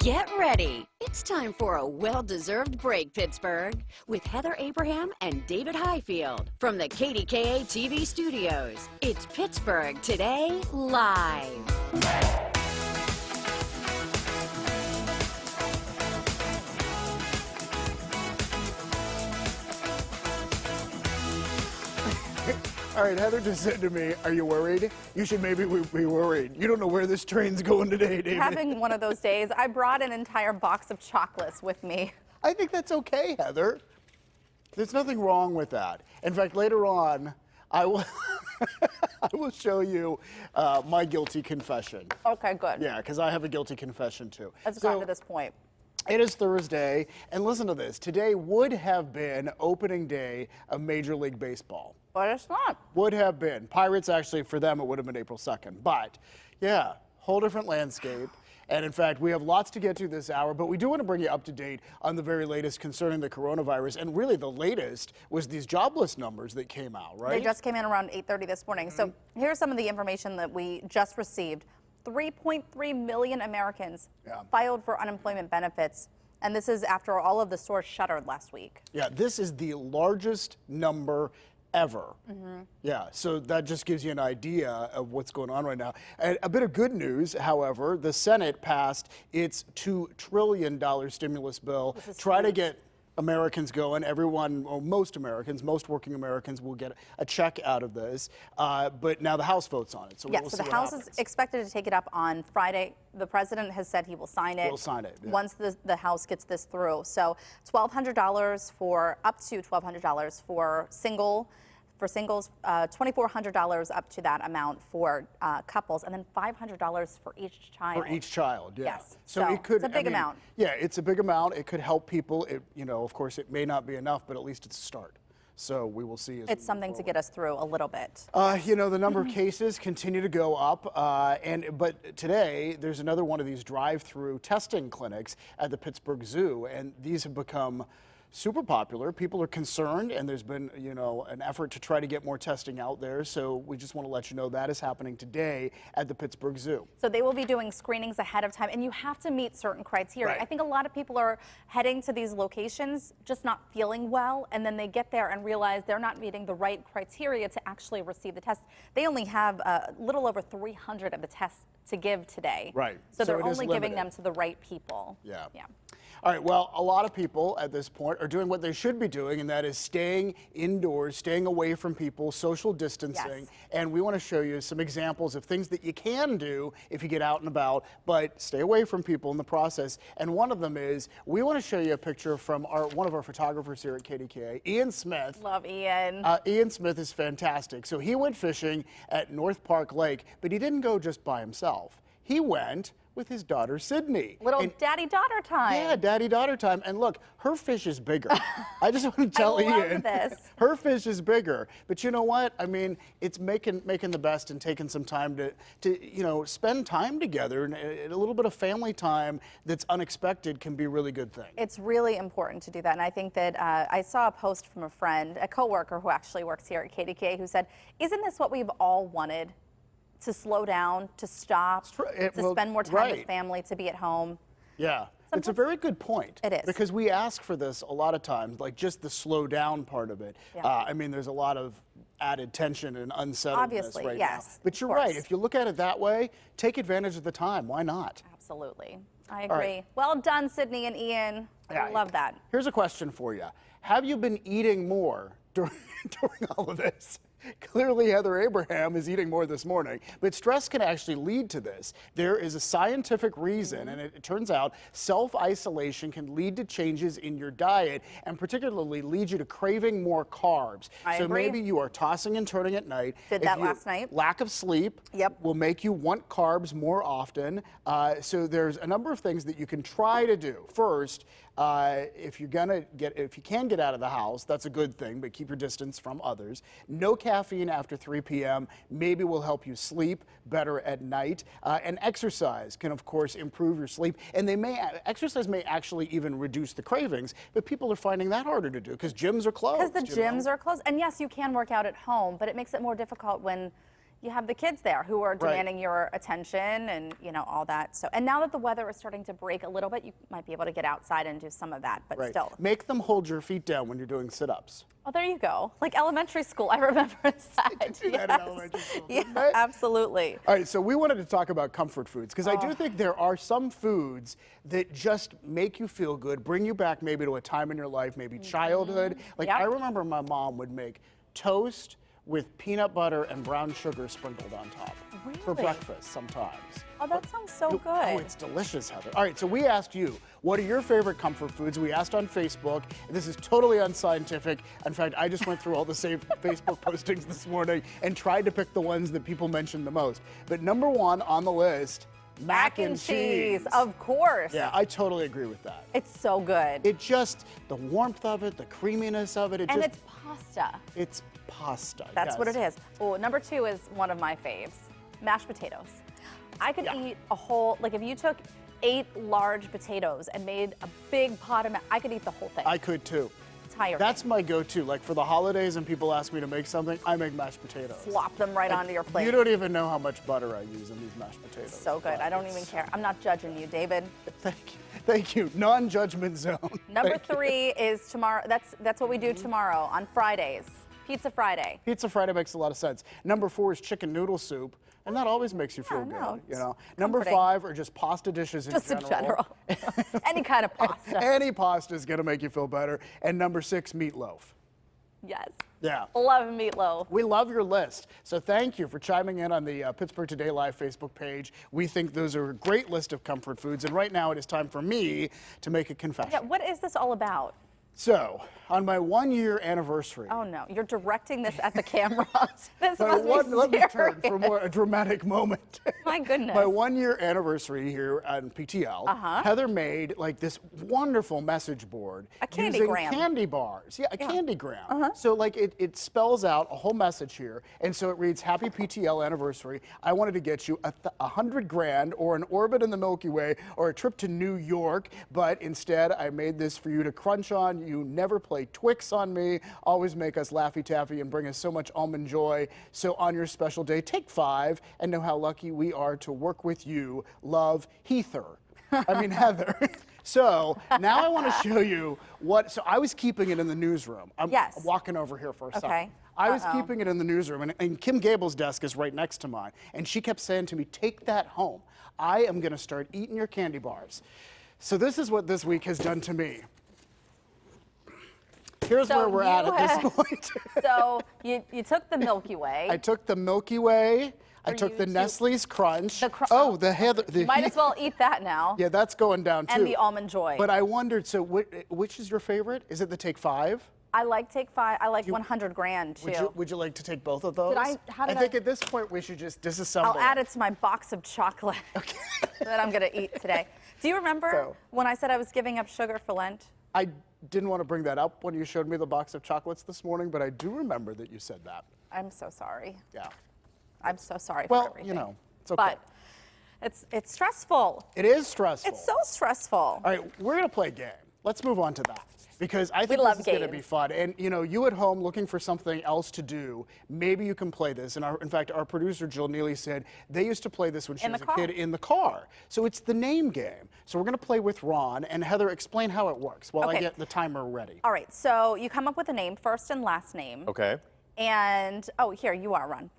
Get ready. It's time for a well-deserved break, Pittsburgh, with Heather Abraham and David Highfield from the KDKA TV studios. It's Pittsburgh Today Live. All right, Heather just said to me, are you worried? You should maybe be worried. You don't know where this train's going today, David. Having one of those days. I brought an entire box of chocolates with me. I think that's okay, Heather. There's nothing wrong with that. In fact, later on, I will, I will show you my guilty confession. Okay, good. Yeah, because I have a guilty confession too. Let's go to this point. It is Thursday, and listen to this. Today would have been opening day of Major League Baseball. But it's not. Would have been. Pirates, actually, for them, it would have been April 2nd. But, yeah, whole different landscape. And, in fact, we have lots to get to this hour, but we do want to bring you up to date on the very latest concerning the coronavirus. And really, the latest was these jobless numbers that came out, right? They just came in around 8:30 this morning. So here's some of the information that we just received. 3.3 million Americans filed for unemployment benefits. And this is after all of the stores shuttered last week. Yeah, this is the largest number ever. Yeah, so that just gives you an idea of what's going on right now. And a bit of good news, however, the Senate passed its $2 trillion stimulus bill. Try to get Americans going. Everyone, or most Americans, most working Americans will get a check out of this. But now the House votes on it. So yeah, so the House is expected to take it up on Friday. The president has said he will sign it. He'll sign it. Yeah. Once the House gets this through. So $1,200 for up to $1,200 for singles, $2,400 up to that amount for couples, and then $500 for each child. For each child, yeah. Yes. So it could. It's a big amount. Yeah, it's a big amount. It could help people. It, you know, of course, it may not be enough, but at least it's a start. So we will see. It's something to get us through a little bit. You know, the number of cases continue to go up, but today there's another one of these drive-through testing clinics at the Pittsburgh Zoo, and these have become super popular. People are concerned, and there's been, you know, an effort to try to get more testing out there. So we just want to let you know that is happening today at the Pittsburgh Zoo. So they will be doing screenings ahead of time, and you have to meet certain criteria. Right. I think a lot of people are heading to these locations just not feeling well, and then they get there and realize they're not meeting the right criteria to actually receive the test. They only have a little over 300 of the tests to give today. Right. So they're only giving them to the right people. Yeah. Yeah. All right, well, a lot of people at this point are doing what they should be doing, and that is staying indoors, staying away from people, social distancing. Yes. And we want to show you some examples of things that you can do if you get out and about, but stay away from people in the process. And one of them is, we want to show you a picture from one of our photographers here at KDKA, Ian Smith. Love Ian. Ian Smith is fantastic. So he went fishing at North Park Lake, but he didn't go just by himself. He went with his daughter, Sydney. Little daddy-daughter time. Yeah, daddy-daughter time. And look, her fish is bigger. I just want to tell Ian, her fish is bigger. But you know what? I mean, it's making the best and taking some time to you know, spend time together. And a little bit of family time that's unexpected can be a really good thing. It's really important to do that. And I think that I saw a post from a friend, a coworker who actually works here at KDKA, who said, isn't this what we've all wanted? To slow down, to stop, to spend more time with family, to be at home. Yeah, it's a very good point. It is. Because we ask for this a lot of times, like just the slow down part of it. Yeah. I mean, there's a lot of added tension and unsettledness right now. But you're right, if you look at it that way, take advantage of the time. Why not? Absolutely. I agree. Right. Well done, Sydney and Ian. I love that. Here's a question for you. Have you been eating more during all of this? Clearly, Heather Abraham is eating more this morning, but stress can actually lead to this. There is a scientific reason, and it turns out self-isolation can lead to changes in your diet and particularly lead you to craving more carbs. I agree. Maybe you are tossing and turning at night. Did that last night. Lack of sleep will make you want carbs more often. So there's a number of things that you can try to do. First, if you can get out of the house, that's a good thing, but keep your distance from others. No caffeine after 3 p.m. maybe will help you sleep better at night. And exercise can, of course, improve your sleep. And exercise may actually even reduce the cravings, but people are finding that harder to do because gyms are closed. Because the gyms are closed. And yes, you can work out at home, but it makes it more difficult when you have the kids there who are demanding your attention and, you know, all that. So, and now that the weather is starting to break a little bit, you might be able to get outside and do some of that, but still. Make them hold your feet down when you're doing sit-ups. Oh, there you go. Like elementary school, I remember that. Do that in elementary school, didn't Yeah, they? absolutely. All right, so we wanted to talk about comfort foods because I do think there are some foods that just make you feel good, bring you back maybe to a time in your life, maybe childhood. Like I remember my mom would make toast with peanut butter and brown sugar sprinkled on top for breakfast sometimes. Oh, that sounds so good. Oh, it's delicious, Heather. All right, so we asked you, what are your favorite comfort foods? We asked on Facebook. This is totally unscientific. In fact, I just went through all the saved Facebook postings this morning and tried to pick the ones that people mentioned the most. But number one on the list, mac and cheese. Of course. Yeah, I totally agree with that. It's so good. It just, the warmth of it, the creaminess of it. And it's pasta. It's pasta. That's what it is. Oh, number two is one of my faves, mashed potatoes. I could eat a whole, like if you took 8 large potatoes and made a big pot of I could eat the whole thing. I could too. Tired. That's my go-to. Like for the holidays and people ask me to make something, I make mashed potatoes. Slop them right onto your plate. You don't even know how much butter I use in these mashed potatoes. So good. I don't even care. I'm not judging you, David. Thank you. Thank you. Non-judgment zone. Number 3 is tomorrow. That's what we do tomorrow on Fridays. Pizza Friday. Pizza Friday makes a lot of sense. Number 4 is chicken noodle soup. And that always makes you feel good, you know. Number 5 are just pasta dishes in general. Just in general. Any kind of pasta. Any pasta is going to make you feel better. And number 6, meatloaf. Yes. Yeah. Love meatloaf. We love your list. So thank you for chiming in on the Pittsburgh Today Live Facebook page. We think those are a great list of comfort foods. And right now it is time for me to make a confession. Yeah, what is this all about? So, on my 1-year anniversary. Oh no, you're directing this at the camera. This Let must be me turn for a dramatic moment. My goodness. My 1-year anniversary here on PTL, Heather made like this wonderful message board using candygram. candy bars. Yeah, a candygram. So like it spells out a whole message here, and so it reads, "Happy PTL anniversary. I wanted to get you $100 grand or an orbit in the Milky Way or a trip to New York, but instead I made this for you to crunch on. You never play Twix on me, always make us Laffy Taffy and bring us so much almond joy. So on your special day, take 5 and know how lucky we are to work with you. Love, Heather." Heather. So now I want to show you so I was keeping it in the newsroom. I'm walking over here for a second. I was keeping it in the newsroom, and Kim Gable's desk is right next to mine, and she kept saying to me, "Take that home. I am going to start eating your candy bars." So this is what this week has done to me. Here's where we're at this point. So you took the Milky Way. I took the Milky Way. I took the Nestle's Crunch. The Heather. You might as well eat that now. Yeah, that's going down too. And the Almond Joy. But I wondered, so which is your favorite? Is it the Take 5? I like Take 5. I like 100 grand too. Would you like to take both of those? I think at this point we should just disassemble. I'll add it to my box of chocolate that I'm going to eat today. Do you remember when I said I was giving up sugar for Lent? I didn't want to bring that up when you showed me the box of chocolates this morning, but I do remember that you said that. I'm so sorry. Yeah. I'm so sorry for everything. Well, you know, it's okay. But it's stressful. It is stressful. It's so stressful. All right, we're going to play a game. Let's move on to that, because I think this is going to be fun. And you know, you at home looking for something else to do, maybe you can play this. And in fact, our producer Jill Neely said they used to play this when she was a kid in the car. So it's the name game. So we're going to play with Ron. And Heather, explain how it works while I get the timer ready. All right, so you come up with a name, first and last name. Okay. And here you are, Ron.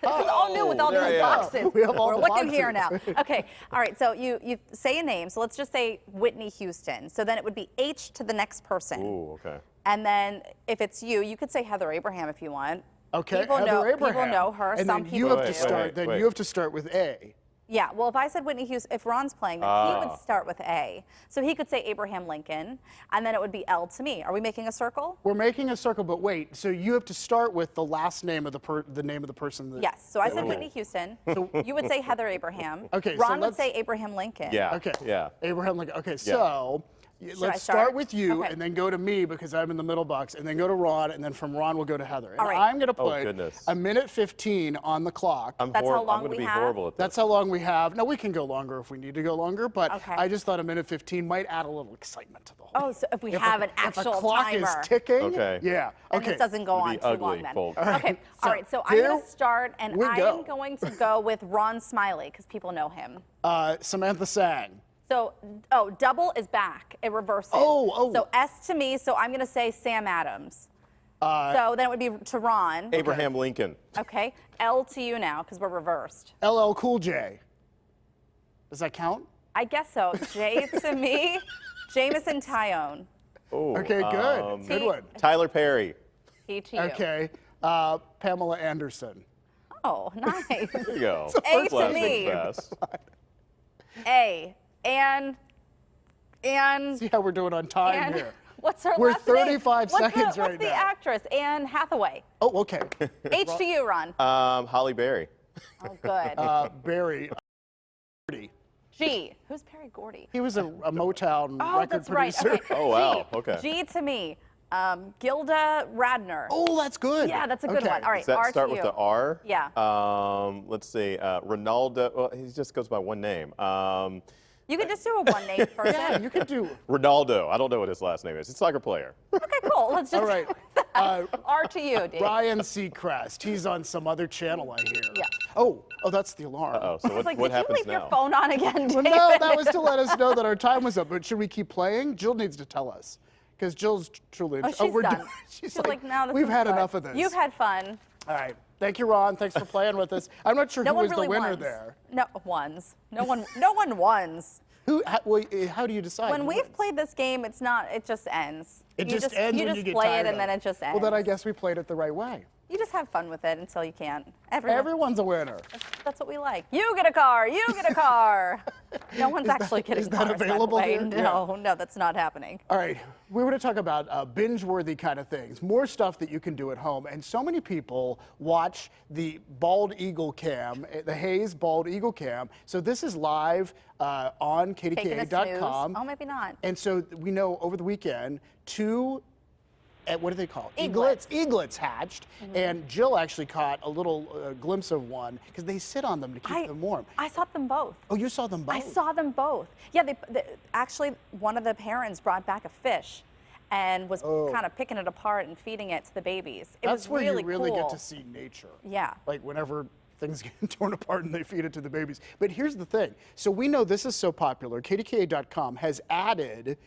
This is all new with all these boxes. We have all We're the looking boxes. here now. Okay, all right, so you say a name. So let's just say Whitney Houston. So then it would be H to the next person. Ooh, okay. And then if it's you could say Heather Abraham if you want. Okay, People Heather Abraham. People know her. And Some then people you have to start. Then you have to start with A. Yeah, well, if I said Whitney Houston, if Ron's playing, then he would start with A. So he could say Abraham Lincoln, and then it would be L to me. Are we making a circle? We're making a circle, but wait. So you have to start with the last name of the name of the person. Yes. So I said Whitney Houston. You would say Heather Abraham. Okay. Ron would say Abraham Lincoln. Yeah. Okay. Yeah. Abraham Lincoln. Okay. So Let's start with you, and then go to me because I'm in the middle box, and then go to Ron, and then from Ron we'll go to Heather. And I'm going to put a minute 15 on the clock. That's how long I'm going to we be have? horrible at this. That's how long we have. No, we can go longer if we need to go longer, but I just thought a minute 15 might add a little excitement to the whole Oh, so if we have an actual if a clock timer. is ticking, And this doesn't go on too long then. Okay, all right, so I'm going to start, and I'm going to go with Ron Smiley, because people know him. Samantha Sang. So, double is back. It reverses. So S to me, so I'm going to say Sam Adams. So then it would be to Ron. Abraham Lincoln. Okay. L to you now, because we're reversed. LL Cool J. Does that count? I guess so. J to me, Jameson Tyone. Oh, okay, good. Good one. Tyler Perry. T to you. Okay. Pamela Anderson. Oh, nice. There you go. A to me. A. And see how we're doing on time here. What's her We're last name? 35 seconds right now. What's the actress? Anne Hathaway. Oh, okay. H to you, Ron. Holly Berry. Oh, good. Barry. G. Who's Perry Gordy? He was a Motown record that's right. producer. Okay. Oh, wow. G. Okay. G to me. Gilda Radner. Oh, that's good. Yeah, that's a good one. All right, Does that R start to with you. the R? Yeah. Let's see. Ronaldo. Well, he just goes by one name. You can just do a one-name person. Yeah, you could do. Ronaldo. I don't know what his last name is. He's a soccer player. Okay, cool. Let's just All right. R to you, Dave. Ryan Seacrest. He's on some other channel, I hear. Yeah. Oh, that's the alarm. Uh-oh. So I was like, what did you happens leave now? your phone on again, David? Well, no, that was to let us know that our time was up. But should we keep playing? Jill needs to tell us. Because Jill's truly. Oh, she's we're done. done. She's like, no, this we've is had good. enough of this. You've had fun. All right. Thank you, Ron. Thanks for playing with us. I'm not sure No who one was really the winner wins. there. No, wins. No one wins. How do you decide? When who we've wins? played this game, it just ends. It you just ends you when just you get play tired it, and of then it just ends. Well, then I guess we played it the right way. You just have fun with it until you can't. Everyone's a winner. That's what we like. You get a car. You get a car. No one's actually getting is that cars, by the available way. here? No, no, that's not happening. All right, we want to talk about binge-worthy kind of things, more stuff that you can do at home. And so many people watch the Bald Eagle Cam, the Hayes Bald Eagle Cam. So this is live on KDKA.com. Oh, maybe not. And so we know over the weekend, two what do they call it? Eaglets. Eaglets hatched, and Jill actually caught a little glimpse of one because they sit on them to keep them warm. I saw them both. Oh, you saw them both? I saw them both. Yeah, actually, one of the parents brought back a fish and was kind of picking it apart and feeding it to the babies. That's where really you really cool. get to see nature. Yeah. Like whenever things get torn apart and they feed it to the babies. But here's the thing. So we know this is so popular. KDKA.com has added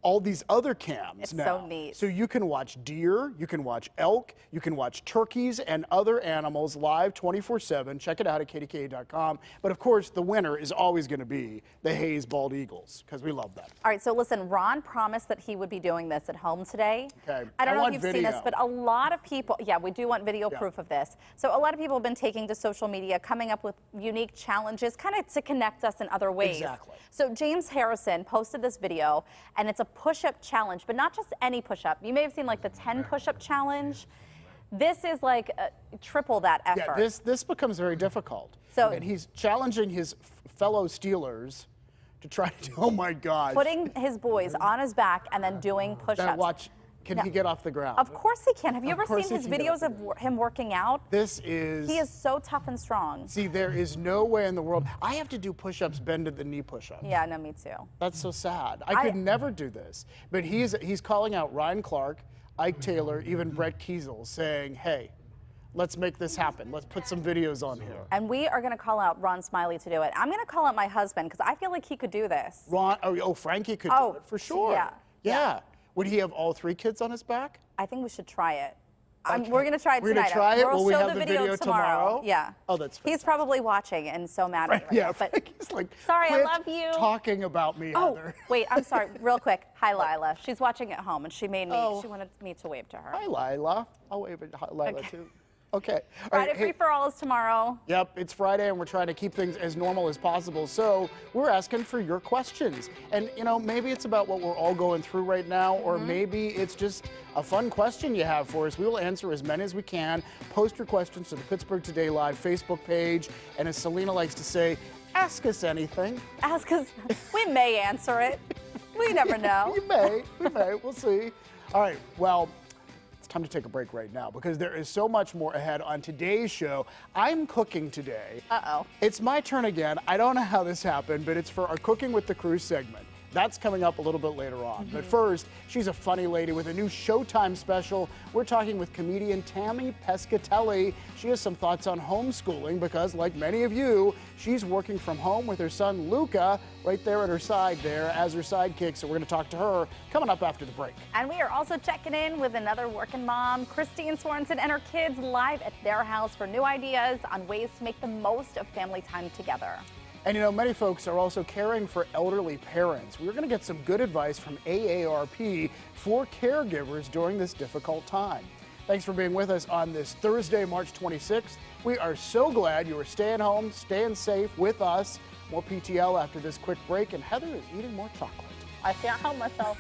all these other cams It's now. so neat. So you can watch deer, you can watch elk, you can watch turkeys and other animals live 24/7. Check it out at KDKA.com. But of course, the winner is always going to be the Hayes Bald Eagles because we love them. All right, so listen, Ron promised that he would be doing this at home today. Okay. I don't know if want you've video. seen this, but a lot of people, yeah, we do want video proof of this. So a lot of people have been taking to social media, coming up with unique challenges, kind of to connect us in other ways. Exactly. So James Harrison posted this video, and it's a push-up challenge, but not just any push-up. You may have seen like the 10 push-up challenge. This is like triple that effort. Yeah, this becomes very difficult. So- and he's challenging his fellow Steelers to try to do, oh my God. Putting his boys on his back and then doing push-ups. Watch, can he get off the ground? Of course he can. Have you Of ever course seen he his can get videos off the of him working out? This is... He is so tough and strong. See, there is no way in the world. I have to do push-ups, bended the knee push-ups. Yeah, no, me too. That's so sad. I could never do this. But he's calling out Ryan Clark, Ike Taylor, even Brett Kiesel, saying, hey, let's make this happen. Let's put some videos on here. And we are going to call out Ron Smiley to do it. I'm going to call out my husband because I feel like he could do this. Ron, Frankie could do it for sure. Yeah. Would he have all three kids on his back? I think we should try it. Okay. We're going to try it We're tonight. gonna try it? We'll Will we show have the the video video tomorrow. tomorrow? Yeah. Oh, that's He's fantastic. probably watching and so mad at me right Yeah, now. But Frankie's like, sorry, I quit love you. talking about me, Oh, Heather. wait, I'm sorry. Real quick. Hi, Lila. She's watching at home, and she made me. Oh. She wanted me to wave to her. Hi, Lila. I'll wave at Lila, too. Okay. All Friday right, hey, free for all is tomorrow. Yep, it's Friday and we're trying to keep things as normal as possible. So we're asking for your questions. And maybe it's about what we're all going through right now, or maybe it's just a fun question you have for us. We will answer as many as we can. Post your questions to the Pittsburgh Today Live Facebook page. And as Selena likes to say, ask us anything. Ask us. We may answer it. We never know. We may, we'll see. All right, well, it's time to take a break right now because there is so much more ahead on today's show. I'm cooking today. Uh-oh. It's my turn again. I don't know how this happened, but it's for our Cooking with the Crew segment. That's coming up a little bit later on. But first, she's a funny lady with a new Showtime special. We're talking with comedian Tammy Pescatelli. She has some thoughts on homeschooling because, like many of you, she's working from home with her son Luca right there at her side there as her sidekick. So we're going to talk to her coming up after the break. And we are also checking in with another working mom, Christine Sorensen, and her kids live at their house for new ideas on ways to make the most of family time together. And you know, many folks are also caring for elderly parents. We're going to get some good advice from AARP for caregivers during this difficult time. Thanks for being with us on this Thursday, March 26th. We are so glad you are staying home, staying safe with us. More PTL after this quick break, and Heather is eating more chocolate. I can't help myself.